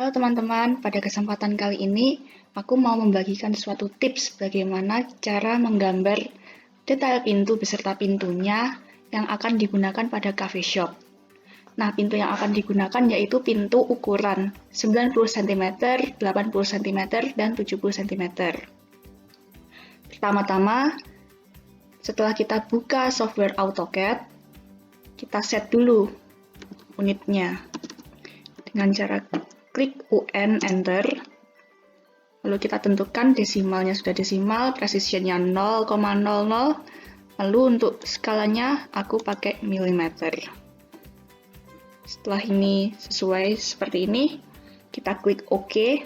Halo teman-teman, pada kesempatan kali ini aku mau membagikan suatu tips bagaimana cara menggambar detail pintu beserta pintunya yang akan digunakan pada cafe shop. Nah, pintu yang akan digunakan yaitu pintu ukuran 90 cm, 80 cm, dan 70 cm. Pertama-tama, setelah kita buka software AutoCAD, kita set dulu unitnya dengan cara klik UN Enter, lalu kita tentukan desimalnya sudah desimal, precisionnya 0,00, lalu untuk skalanya aku pakai milimeter. Setelah ini sesuai seperti ini, kita klik OK.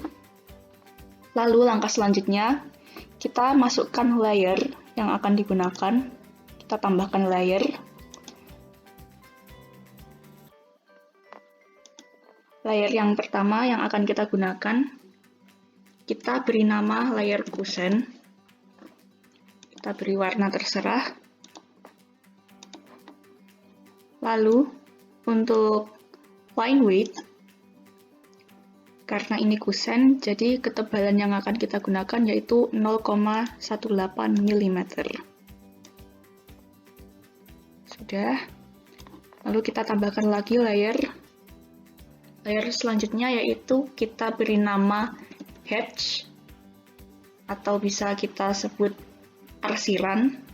Lalu langkah selanjutnya, kita masukkan layer yang akan digunakan, kita tambahkan layer. Layer yang pertama yang akan kita gunakan, kita beri nama layer kusen. Kita beri warna terserah. Lalu, untuk line width, karena ini kusen, jadi ketebalan yang akan kita gunakan yaitu 0,18 mm. Sudah. Lalu kita tambahkan lagi layer. Layer selanjutnya yaitu kita beri nama hatch, atau bisa kita sebut arsiran.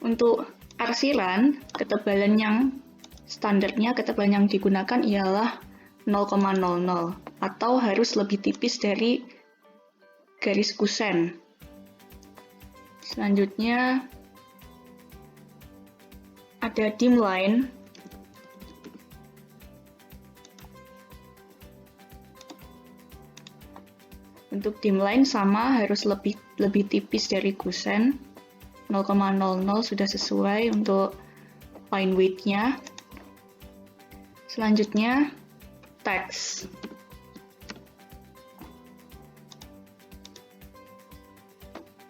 Untuk arsiran, ketebalan yang standarnya, ketebalan yang digunakan ialah 0,00 atau harus lebih tipis dari garis kusen. Selanjutnya ada dim line. Untuk dim line sama, harus lebih tipis dari kusen. 0,00 sudah sesuai untuk line width-nya. Selanjutnya text.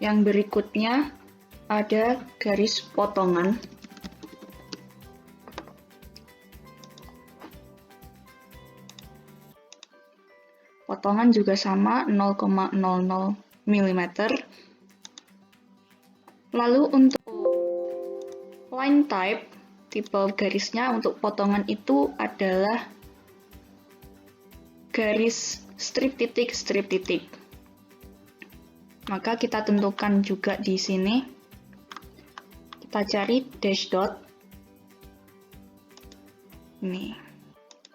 Yang berikutnya ada garis potongan. Potongan juga sama 0,00 mm. Lalu untuk line type, tipe garisnya untuk potongan itu adalah garis strip titik. Maka kita tentukan juga di sini. Kita cari dash dot. Ini.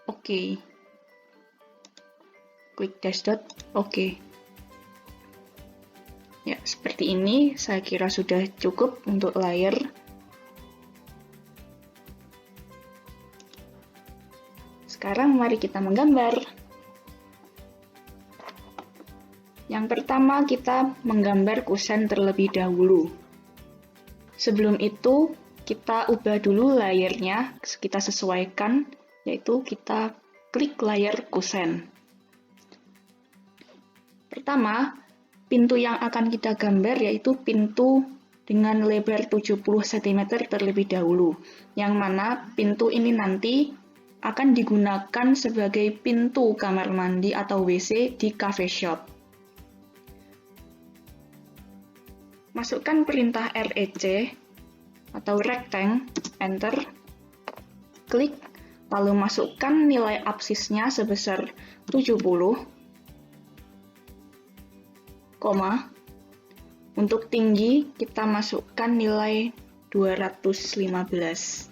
Oke. Klik dash dot, oke. Ya, seperti ini saya kira sudah cukup untuk layer. Sekarang mari kita menggambar. Yang pertama kita menggambar kusen terlebih dahulu. Sebelum itu kita ubah dulu layernya, kita sesuaikan, yaitu kita klik layer kusen. Pertama, pintu yang akan kita gambar yaitu pintu dengan lebar 70 cm terlebih dahulu, yang mana pintu ini nanti akan digunakan sebagai pintu kamar mandi atau WC di cafe shop. Masukkan perintah REC atau rectangle, enter, klik, lalu masukkan nilai absisnya sebesar 70, untuk tinggi kita masukkan nilai 215.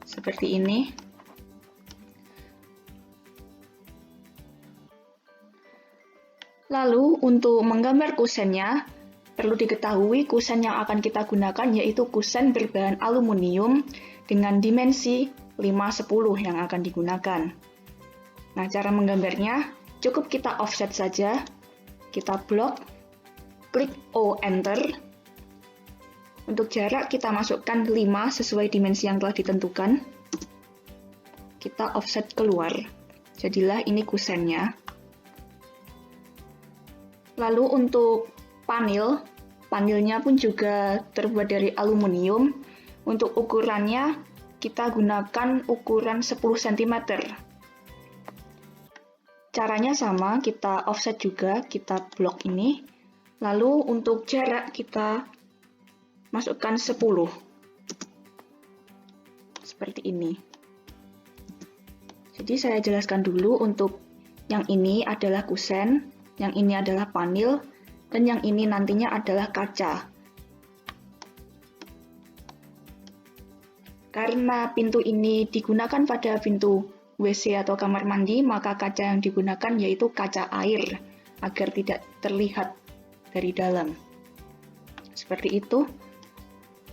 Seperti ini. Lalu untuk menggambar kusennya, perlu diketahui kusen yang akan kita gunakan yaitu kusen berbahan aluminium dengan dimensi 5/10 yang akan digunakan. Nah, cara menggambarnya cukup kita offset saja, kita blok, klik O, enter. Untuk jarak kita masukkan 5 sesuai dimensi yang telah ditentukan. Kita offset keluar, jadilah ini kusennya. Lalu untuk panelnya pun juga terbuat dari aluminium. Untuk ukurannya, kita gunakan ukuran 10 cm. Caranya sama, kita offset juga, kita blok ini. Lalu untuk jarak kita masukkan 10. Seperti ini. Jadi saya jelaskan dulu, untuk yang ini adalah kusen, yang ini adalah panel, dan yang ini nantinya adalah kaca. Karena pintu ini digunakan pada pintu WC atau kamar mandi, maka kaca yang digunakan yaitu kaca air, agar tidak terlihat dari dalam. Seperti itu.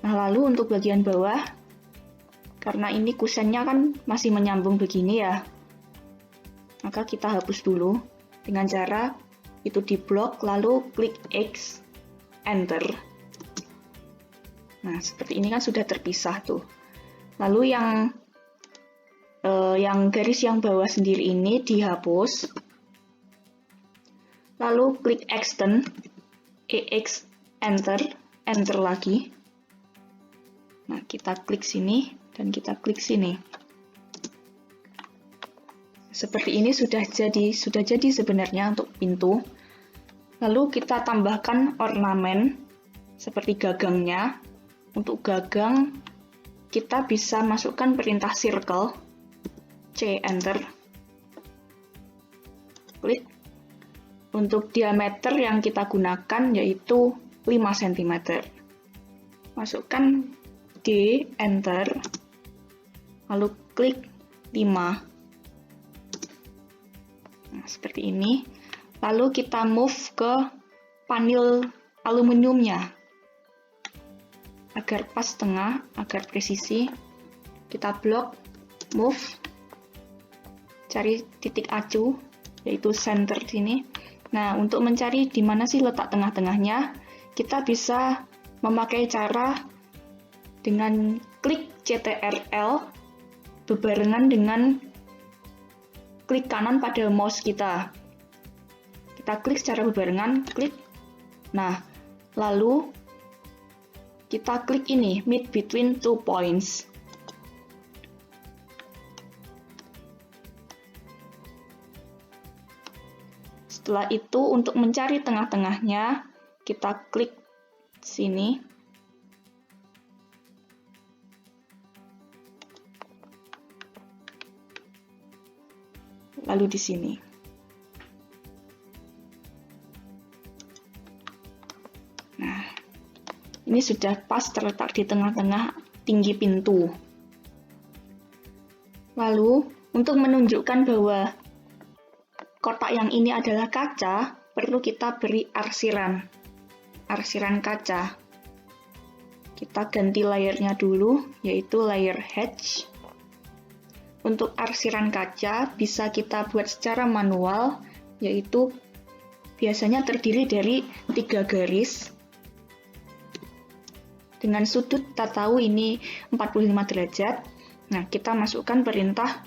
Nah, lalu untuk bagian bawah, karena ini kusennya kan masih menyambung begini ya, maka kita hapus dulu dengan cara itu diblok, lalu klik X, Enter. Nah, seperti ini kan sudah terpisah tuh. Lalu yang garis yang bawah sendiri ini dihapus. Lalu klik Extend, EX, Enter, Enter lagi. Nah, kita klik sini dan kita klik sini. Seperti ini sudah jadi sebenarnya untuk pintu. Lalu kita tambahkan ornamen seperti gagangnya. Untuk gagang kita bisa masukkan perintah circle, C, Enter, klik. Untuk diameter yang kita gunakan yaitu 5 cm. Masukkan D, Enter, lalu klik 5. Nah, seperti ini. Lalu kita move ke panel aluminiumnya. Agar pas tengah, agar presisi, kita blok, move, cari titik acu, yaitu center sini. Nah, untuk mencari di mana sih letak tengah-tengahnya, kita bisa memakai cara dengan klik CTRL bebarengan dengan klik kanan pada mouse kita. Kita klik secara bebarengan, klik. Nah, lalu kita klik ini, meet between 2 points. Setelah itu, untuk mencari tengah-tengahnya, kita klik sini. Lalu di sini. Nah, ini sudah pas terletak di tengah-tengah tinggi pintu. Lalu, untuk menunjukkan bahwa kotak yang ini adalah kaca, perlu kita beri arsiran kaca. Kita ganti layernya dulu, yaitu layer hatch. Untuk arsiran kaca bisa kita buat secara manual, yaitu biasanya terdiri dari 3 garis. Dengan sudut kita tahu ini 45 derajat. Nah, kita masukkan perintah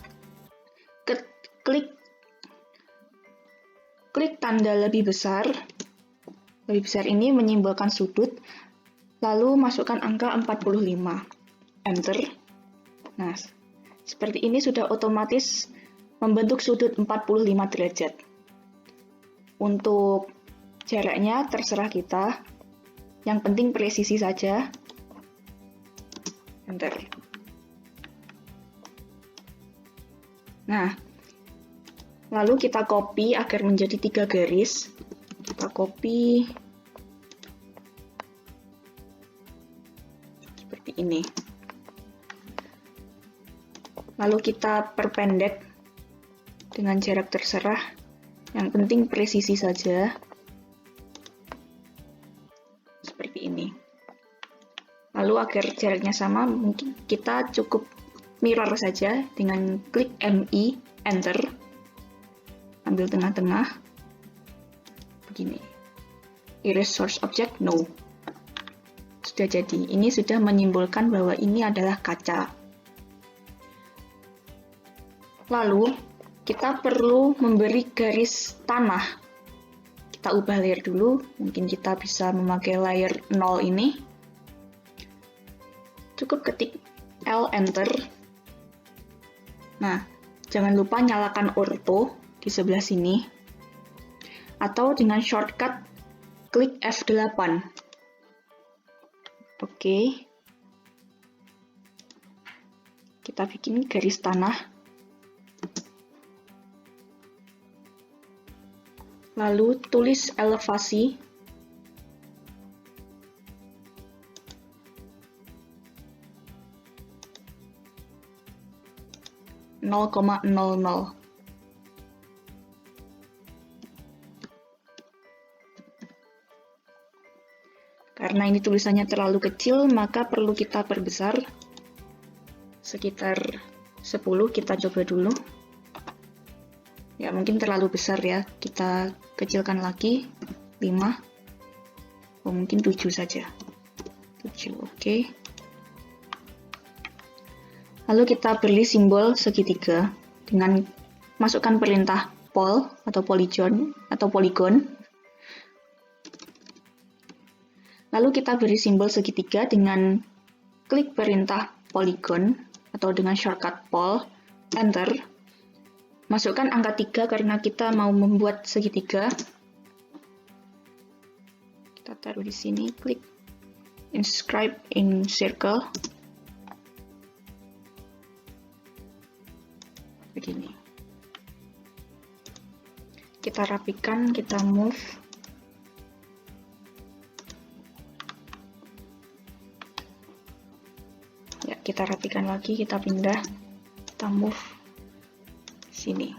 klik tanda lebih besar. Lebih besar ini menyimbolkan sudut. Lalu masukkan angka 45. Enter. Nah, seperti ini sudah otomatis membentuk sudut 45 derajat. Untuk jaraknya terserah kita. Yang penting presisi saja. Enter. Nah, lalu kita copy agar menjadi 3 garis. Kita copy seperti ini. Lalu kita perpendek dengan jarak terserah. Yang penting presisi saja. Seperti ini. Lalu agar jaraknya sama, mungkin kita cukup mirror saja dengan klik MI, Enter. Ambil tengah-tengah. Begini. Erase source object, no. Sudah jadi. Ini sudah menyimbolkan bahwa ini adalah kaca. Lalu, kita perlu memberi garis tanah. Kita ubah layer dulu. Mungkin kita bisa memakai layer 0 ini. cukup ketik L Enter. Nah, jangan lupa nyalakan orto di sebelah sini, atau dengan shortcut klik F8. Oke. Kita bikin garis tanah. Lalu tulis elevasi. Nol koma nol nol. Karena ini tulisannya terlalu kecil, maka perlu kita perbesar sekitar 10. Kita coba dulu. Ya, mungkin terlalu besar ya, kita kecilkan lagi 5, oh, mungkin 7 saja, 7, oke. Lalu kita beri simbol segitiga dengan masukkan perintah pol atau polygon. Lalu kita beri simbol segitiga dengan klik perintah polygon atau dengan shortcut pol, enter. Masukkan angka 3 karena kita mau membuat segitiga. Kita taruh di sini, klik inscribe in circle. Begini. Kita rapikan, kita move. Ya, kita rapikan lagi, kita pindah, kita move sini.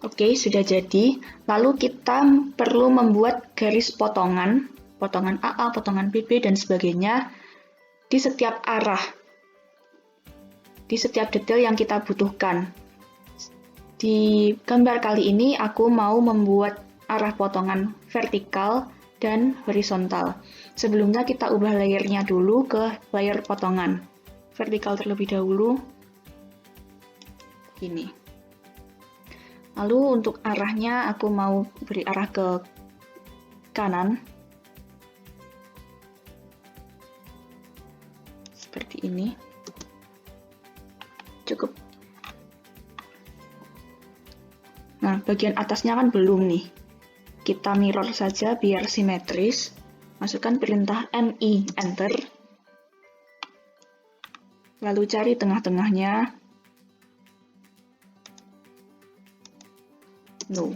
Oke, sudah jadi. Lalu kita perlu membuat garis potongan AA, potongan BB, dan sebagainya di setiap arah, di setiap detail yang kita butuhkan. Di gambar kali ini aku mau membuat arah potongan vertikal dan horizontal. Sebelumnya kita ubah layernya dulu ke layer potongan. Vertikal terlebih dahulu. Ini. Lalu untuk arahnya aku mau beri arah ke kanan. Seperti ini. Cukup. Nah, bagian atasnya kan belum nih. Kita mirror saja biar simetris. Masukkan perintah MI, enter. Lalu cari tengah-tengahnya. No.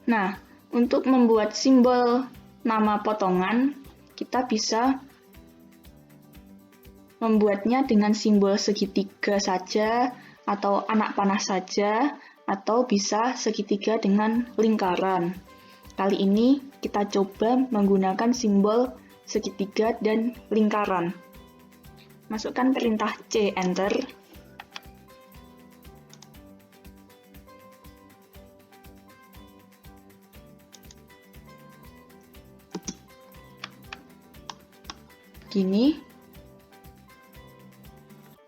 Nah, untuk membuat simbol nama potongan, kita bisa membuatnya dengan simbol segitiga saja, atau anak panah saja, atau bisa segitiga dengan lingkaran. Kali ini kita coba menggunakan simbol segitiga dan lingkaran. Masukkan perintah C, enter. Gini.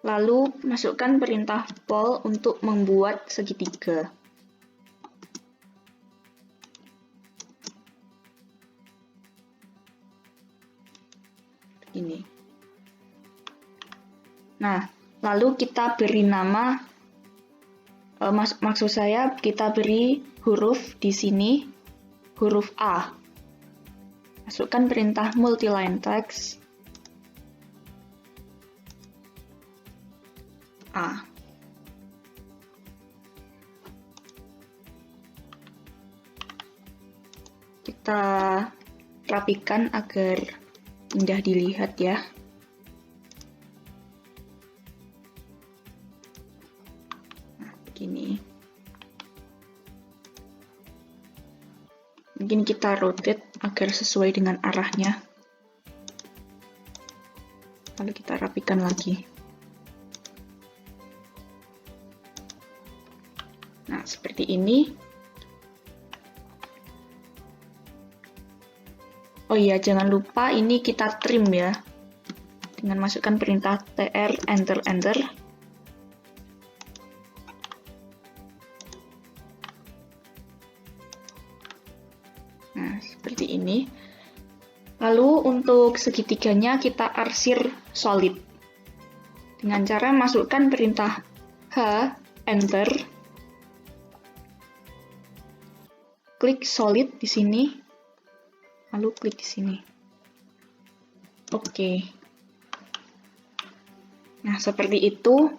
Lalu masukkan perintah pol untuk membuat segitiga. Ini. Nah, lalu kita beri nama, maksud saya kita beri huruf di sini, huruf A. Masukkan perintah multiline text, A. Kita rapikan agar mudah dilihat ya. Nah, begini. Mungkin kita rotate agar sesuai dengan arahnya. Lalu kita rapikan lagi. Nah, seperti ini. Oh iya, jangan lupa ini kita trim ya. Dengan masukkan perintah TR, enter, enter. Nah, seperti ini. Lalu untuk segitiganya kita arsir solid. Dengan cara masukkan perintah H, Enter. Klik solid di sini. Lalu klik di sini. Oke. Nah, seperti itu.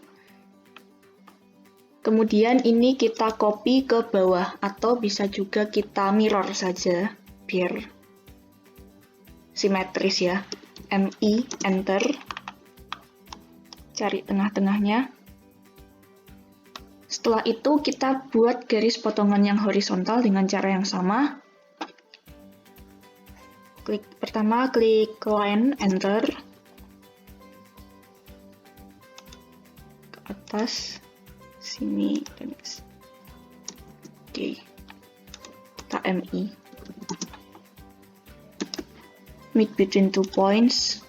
Kemudian ini kita copy ke bawah atau bisa juga kita mirror saja biar simetris ya. MI, Enter. Cari tengah-tengahnya. Setelah itu kita buat garis potongan yang horizontal dengan cara yang sama. Pertama klik line, Enter. Ke atas. Sini dan oke, kita MI mid between 2 points.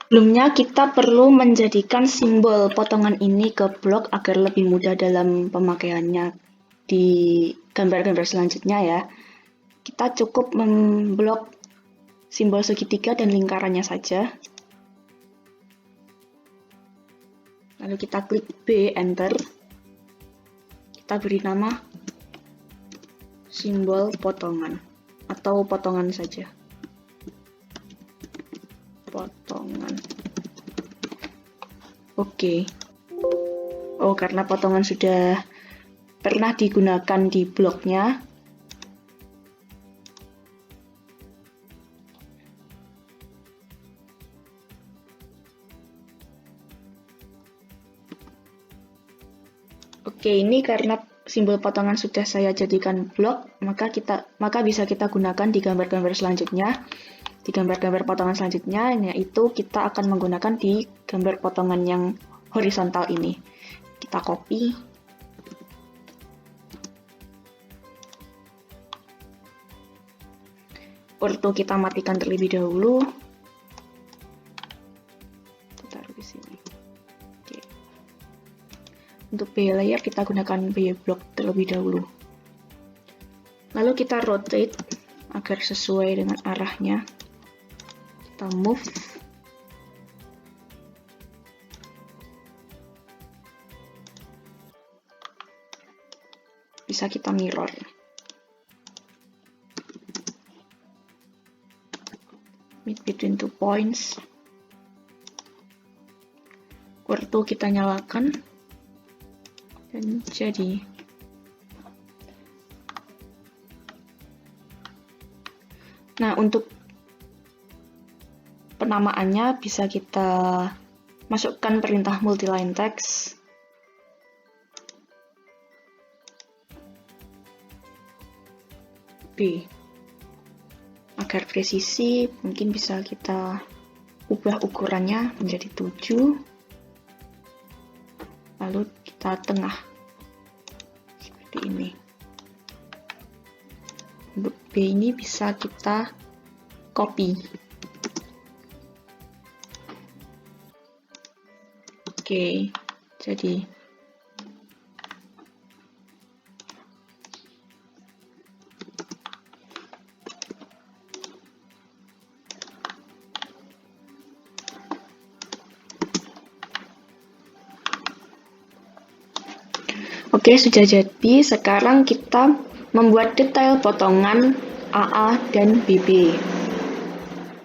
Sebelumnya kita perlu menjadikan simbol potongan ini ke blok agar lebih mudah dalam pemakaiannya di gambar-gambar selanjutnya ya. Kita cukup memblok simbol segitiga dan lingkarannya saja. Lalu kita klik B, Enter. Kita beri nama simbol potongan atau potongan saja. Potongan. Oke. Oh, karena potongan sudah pernah digunakan di bloknya, oke, ini karena simbol potongan sudah saya jadikan blok, maka bisa kita gunakan di gambar-gambar selanjutnya. Di gambar-gambar potongan selanjutnya, yaitu kita akan menggunakan di gambar potongan yang horizontal ini. Kita copy. Orto kita matikan terlebih dahulu. Taruh di sini. Oke. Untuk B layer kita gunakan B block terlebih dahulu. Lalu kita rotate agar sesuai dengan arahnya. Kita move. Bisa kita mirror. Mid between 2 points. Orto kita nyalakan. Dan jadi. Nah, untuk penamaannya bisa kita masukkan perintah multiline text. B. Agar presisi, mungkin bisa kita ubah ukurannya menjadi 7. Lalu kita tengah. Seperti ini. Untuk B ini bisa kita copy. Oke, jadi oke, sudah jadi. Sekarang kita membuat detail potongan AA dan BB.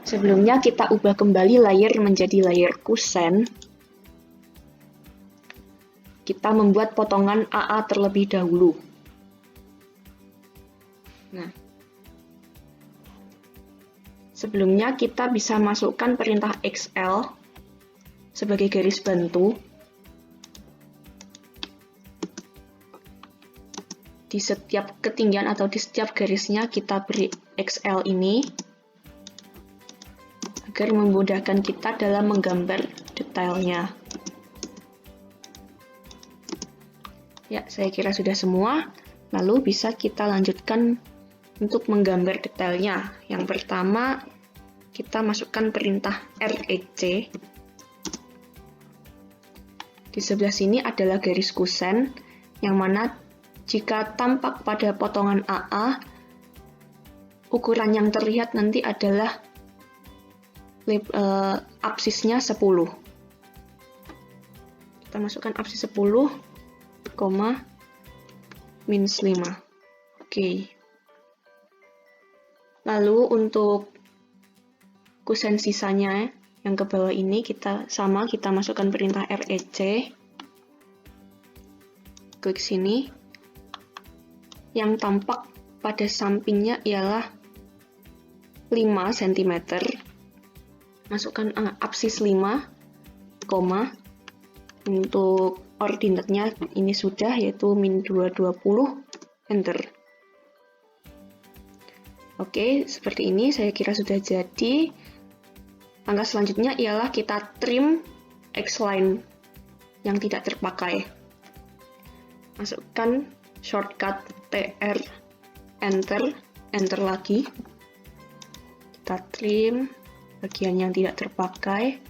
Sebelumnya kita ubah kembali layer menjadi layer kusen. Kita membuat potongan AA terlebih dahulu. Nah, sebelumnya kita bisa masukkan perintah XL sebagai garis bantu. Di setiap ketinggian atau di setiap garisnya kita beri XL ini agar memudahkan kita dalam menggambar detailnya. Ya, saya kira sudah semua. Lalu bisa kita lanjutkan untuk menggambar detailnya. Yang pertama, kita masukkan perintah REC. Di sebelah sini adalah garis kusen, yang mana jika tampak pada potongan AA, ukuran yang terlihat nanti adalah absisnya 10. Kita masukkan absis 10, minus 5. Oke. Lalu untuk kusen sisanya yang ke bawah ini kita masukkan perintah REC. Klik sini. Yang tampak pada sampingnya ialah 5 cm. Masukkan absis 5, untuk ordinatnya ini sudah, yaitu min 220, enter. Oke, seperti ini saya kira sudah jadi. Langkah selanjutnya ialah kita trim X-line yang tidak terpakai. Masukkan shortcut TR, enter lagi. Kita trim bagian yang tidak terpakai.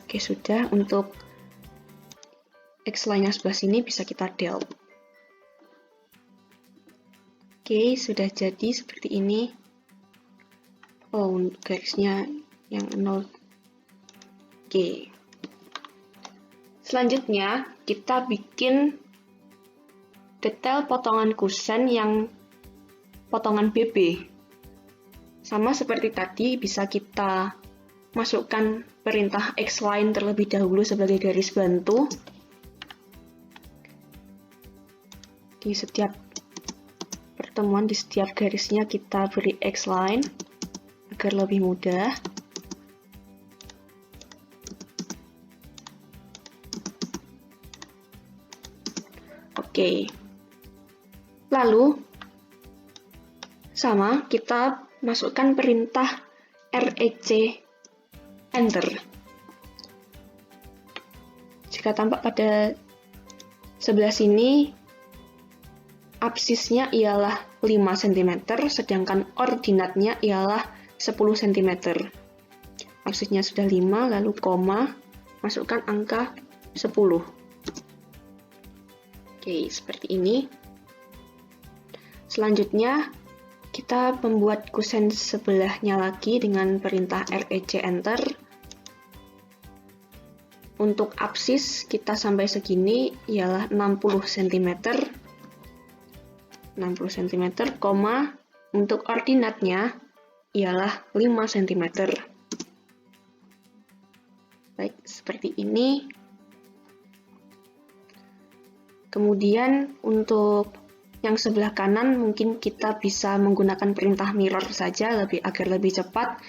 Oke, sudah. Untuk X-line yang sebelah sini bisa kita del. Oke, sudah jadi seperti ini. Oh, garisnya yang 0. Oke. Selanjutnya, kita bikin detail potongan kusen yang potongan BB. Sama seperti tadi, bisa kita masukkan perintah X-line terlebih dahulu sebagai garis bantu. Di setiap pertemuan, di setiap garisnya kita beri X-line agar lebih mudah. Oke. Lalu, sama, kita masukkan perintah REC, enter. Jika tampak pada sebelah sini, absisnya ialah 5 cm, sedangkan ordinatnya ialah 10 cm. Absisnya sudah 5, lalu koma, masukkan angka 10. Oke, seperti ini. Selanjutnya, kita membuat kusen sebelahnya lagi dengan perintah REC, enter. Untuk absis, kita sampai segini ialah 60 cm. 60 cm, koma, untuk ordinatnya ialah 5 cm. Baik, seperti ini. Kemudian untuk yang sebelah kanan mungkin kita bisa menggunakan perintah mirror saja agar lebih cepat.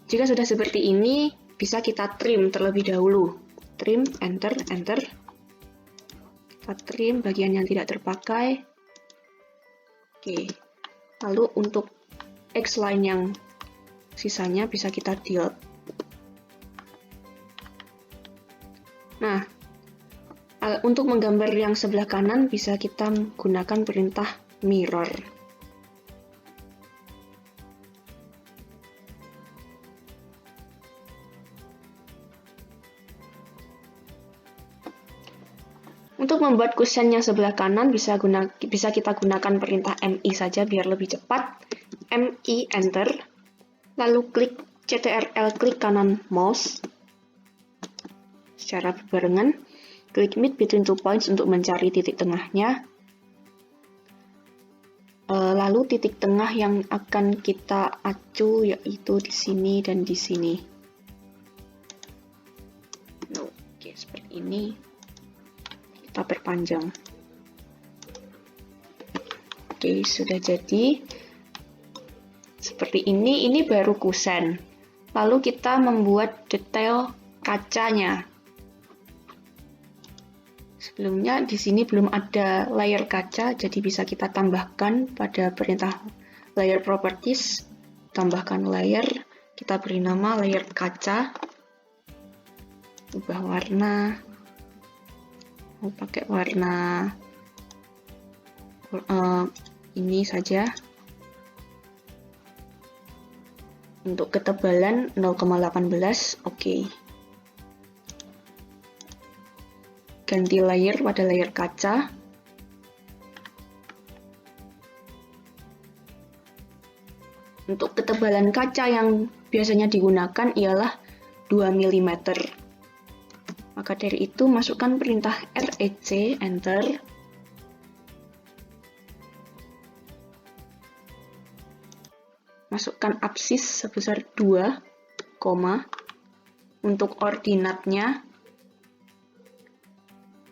Jika sudah seperti ini, bisa kita trim terlebih dahulu. Trim, enter. Kita trim bagian yang tidak terpakai. Oke. Lalu untuk X-line yang sisanya bisa kita delete. Nah, untuk menggambar yang sebelah kanan bisa kita gunakan perintah mirror. Untuk membuat kusen yang sebelah kanan bisa kita gunakan perintah MI saja biar lebih cepat. MI, enter. Lalu klik CTRL, klik kanan mouse secara berbarengan. Klik meet between two points untuk mencari titik tengahnya. Lalu titik tengah yang akan kita acu yaitu di sini dan di sini. Oke, seperti ini. Kita perpanjang. Oke, sudah jadi. Seperti ini baru kusen. Lalu kita membuat detail kacanya. Sebelumnya di sini belum ada layer kaca, jadi bisa kita tambahkan pada perintah layer properties, tambahkan layer, kita beri nama layer kaca, ubah warna, mau pakai warna ini saja. Untuk ketebalan 0,18, oke. ganti layer pada layer kaca. Untuk ketebalan kaca yang biasanya digunakan ialah 2 mm. Maka dari itu masukkan perintah REC, enter. Masukkan absis sebesar 2, untuk ordinatnya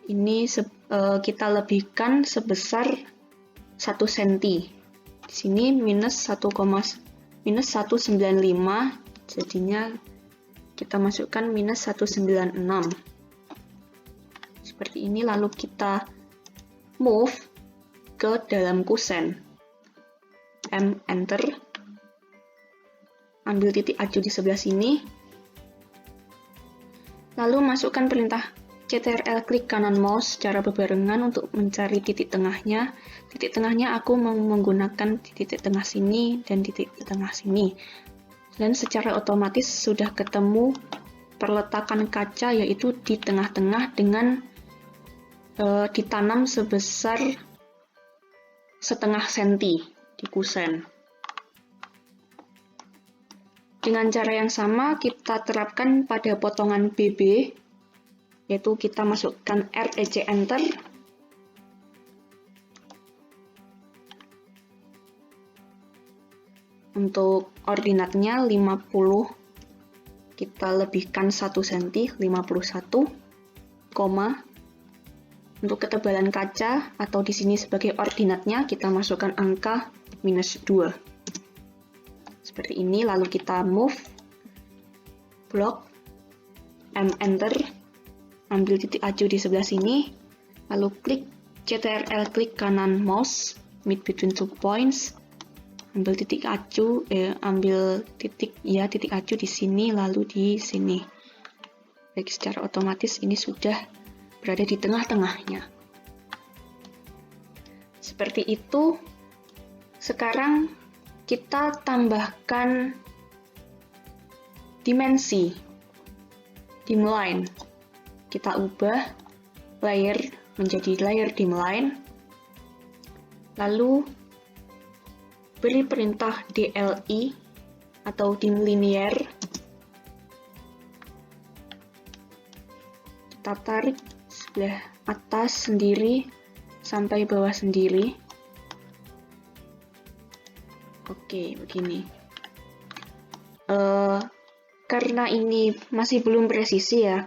ini kita lebihkan sebesar 1 cm. Di sini minus 1,95, jadinya kita masukkan minus 196. Seperti ini, lalu kita move ke dalam kusen. M, enter. Ambil titik acuh di sebelah sini. Lalu masukkan perintah Ctrl klik kanan mouse secara berbarengan untuk mencari titik tengahnya. Titik tengahnya aku mau menggunakan titik tengah sini dan titik tengah sini. Dan secara otomatis sudah ketemu perletakan kaca, yaitu di tengah-tengah dengan ditanam sebesar setengah senti di kusen. Dengan cara yang sama kita terapkan pada potongan BB, yaitu kita masukkan REC, enter. Untuk ordinatnya 50, kita lebihkan 1 cm, 51, untuk ketebalan kaca atau di sini sebagai ordinatnya kita masukkan angka minus 2. Seperti ini, lalu kita move, block, M, enter. Ambil titik acuh di sebelah sini, lalu klik Ctrl klik kanan mouse, meet between 2 points, ambil titik acuh, titik acuh di sini, lalu di sini. Baik, secara otomatis ini sudah berada di tengah-tengahnya. Seperti itu. Sekarang kita tambahkan dimensi, dimline. Kita ubah layer menjadi layer dimline, lalu beri perintah DLI atau dim linear. Kita tarik sebelah atas sendiri sampai bawah sendiri. Oke, begini. Karena ini masih belum presisi ya,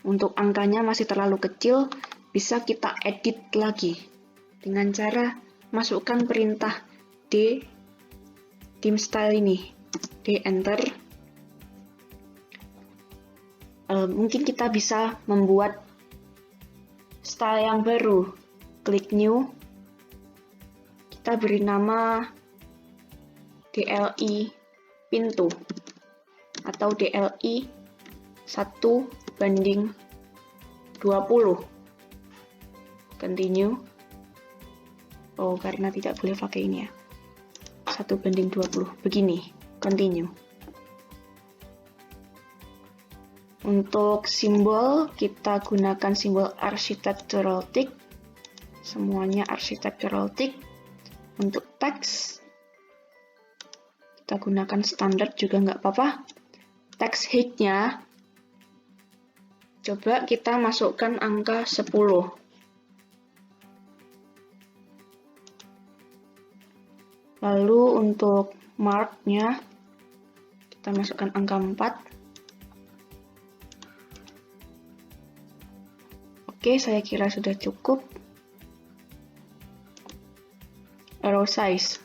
untuk angkanya masih terlalu kecil, bisa kita edit lagi dengan cara masukkan perintah D, dim style ini, D, enter. Mungkin kita bisa membuat style yang baru. Klik new, kita beri nama DLI pintu atau DLI 1:20. Continue. Oh, karena tidak boleh pakai ini ya. 1:20. Begini. Continue. Untuk simbol, kita gunakan simbol architectural tick. Semuanya architectural tick. Untuk teks, kita gunakan standar juga nggak apa-apa. Text height-nya, coba kita masukkan angka 10. Lalu untuk mark-nya, kita masukkan angka 4. Oke, saya kira sudah cukup. Arrow size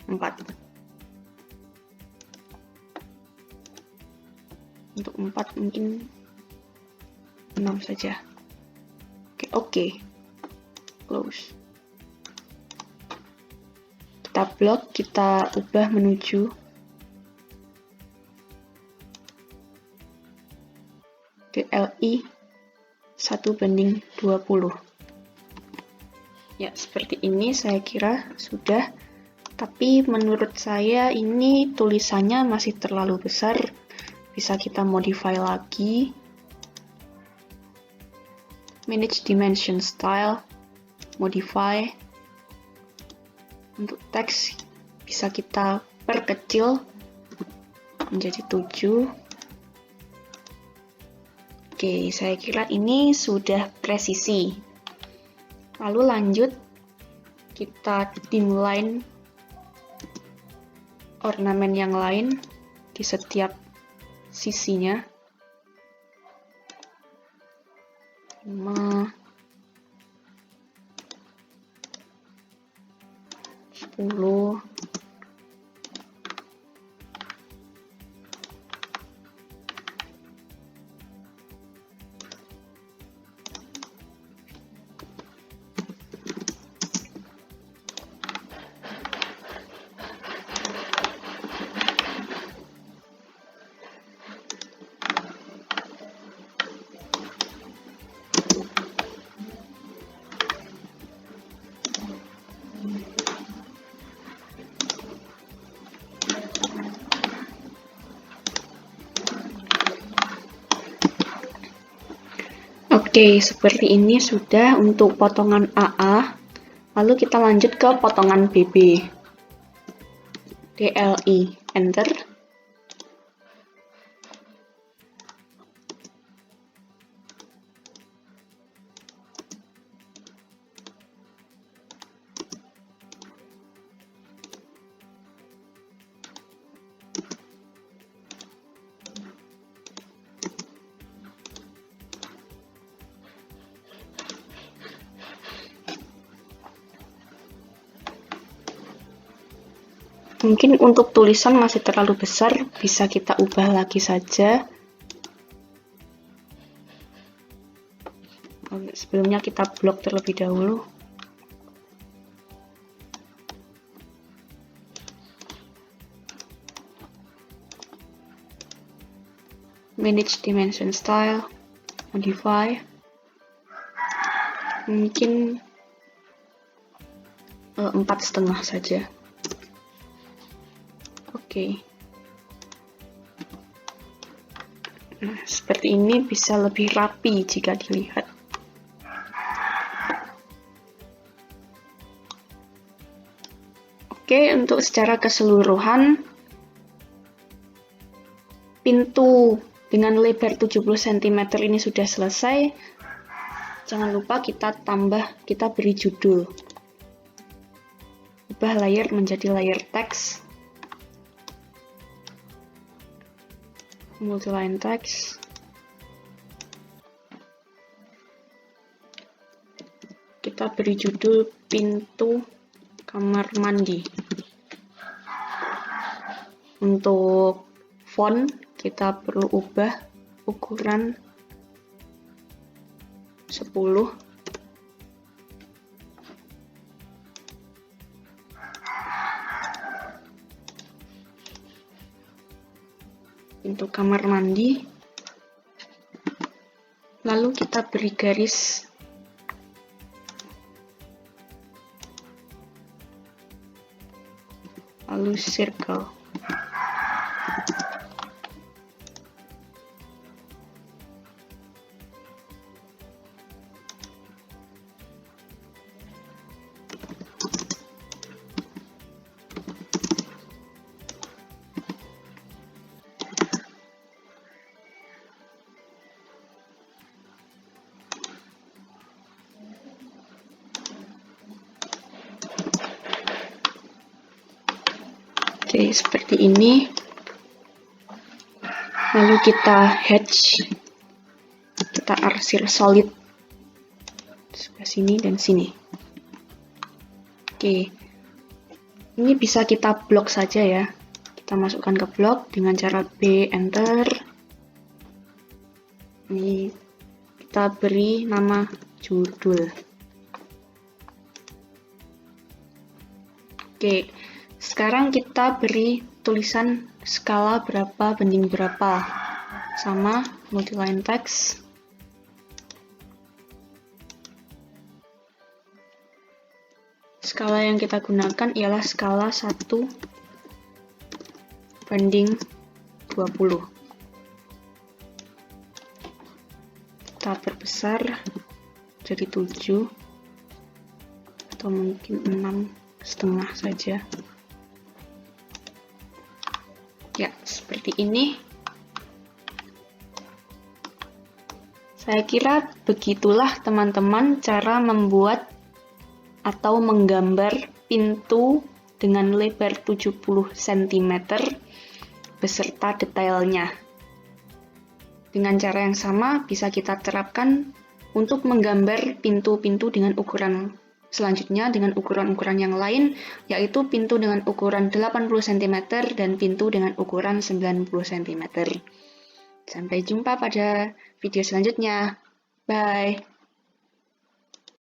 4. Untuk 4 mungkin 6 saja. Oke. Close. Kita blok, kita ubah menuju DLI 1:20. Ya, seperti ini saya kira sudah. Tapi menurut saya ini tulisannya masih terlalu besar. Bisa kita modify lagi. manage dimension style, modify. Untuk teks bisa kita perkecil menjadi 7. Oke, saya kira ini sudah presisi. Lalu lanjut, kita dimulai ornamen yang lain di setiap sisinya. 5, 10, Oke, seperti ini sudah untuk potongan AA. Lalu kita lanjut ke potongan BB. DLI, enter. Mungkin untuk tulisan masih terlalu besar, bisa kita ubah lagi saja. Sebelumnya kita blok terlebih dahulu. Manage dimension style, modify. Mungkin 4,5 saja. Oke. Nah, seperti ini bisa lebih rapi jika dilihat. Oke, untuk secara keseluruhan, pintu dengan lebar 70 cm ini sudah selesai. Jangan lupa kita beri judul. Ubah layer menjadi layer teks. Multiline text. Kita beri judul pintu kamar mandi. Untuk font kita perlu ubah ukuran 10. Pintu kamar mandi. Lalu kita beri garis lalu circle. Oke, seperti ini. Lalu kita hatch, kita arsir solid sebelah sini dan sini. Oke, ini bisa kita blok saja ya. Kita masukkan ke blok dengan cara B, enter. Ini kita beri nama judul. Oke. Sekarang kita beri tulisan skala berapa banding berapa. Sama multiline text. Skala yang kita gunakan ialah skala 1 banding 20. Kita perbesar jadi 7 atau mungkin 6,5 saja. Ya, seperti ini. Saya kira begitulah teman-teman cara membuat atau menggambar pintu dengan lebar 70 cm beserta detailnya. Dengan cara yang sama bisa kita terapkan untuk menggambar pintu-pintu dengan ukuran selanjutnya dengan ukuran-ukuran yang lain, yaitu pintu dengan ukuran 80 cm dan pintu dengan ukuran 90 cm. Sampai jumpa pada video selanjutnya. Bye!